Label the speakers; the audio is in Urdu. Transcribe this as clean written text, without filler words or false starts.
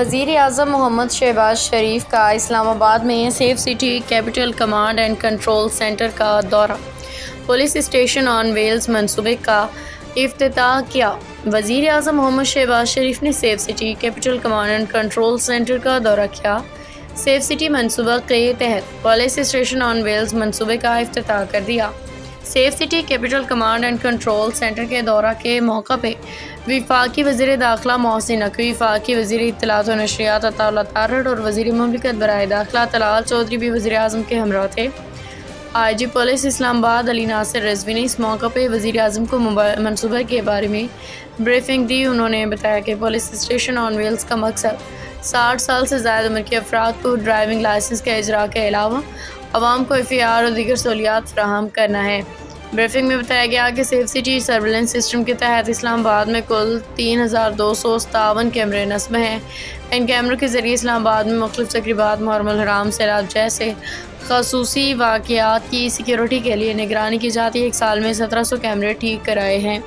Speaker 1: وزیر اعظم محمد شہباز شریف کا اسلام آباد میں safe city capital command and control centre کا دورہ، پولیس اسٹیشن آن ویلز منصوبے کا افتتاح کیا۔ وزیر اعظم محمد شہباز شریف نے safe city capital command and control centre کا دورہ کیا۔ سیف سٹی منصوبہ کے تحت پولیس اسٹیشن آن ویلز منصوبے کا افتتاح کر دیا۔ Safe city capital command and control centre کے دورہ کے موقع پہ وفاقی وزیر داخلہ محسن نقوی، وفاقی وزیر اطلاعات و نشریات عطا اللہ تارڑ اور وزیر مملکت برائے داخلہ طلال چودھری بھی وزیر اعظم کے ہمراہ تھے۔ آئی جی پولیس اسلام آباد علی ناصر رضوی نے اس موقع پہ وزیر اعظم کو منصوبے کے بارے میں بریفنگ دی۔ انہوں نے بتایا کہ پولیس اسٹیشن آن ویلز کا مقصد 60 سال سے زائد عمر کے افراد کو ڈرائیونگ لائسنس کے اجراء کے علاوہ عوام کو ایف آئی آر اور دیگر سہولیات فراہم کرنا ہے۔ بریفنگ میں بتایا گیا کہ سیف سٹی سرویلنس سسٹم کے تحت اسلام آباد میں کل 3257 کیمرے نصب ہیں۔ ان کیمروں کے ذریعے اسلام آباد میں مختلف تقریبات، محرم الحرام، سیلاب جیسے خصوصی واقعات کی سیکیورٹی کے لیے نگرانی کی جاتی ہے۔ ایک سال میں 1700 کیمرے ٹھیک کرائے ہیں۔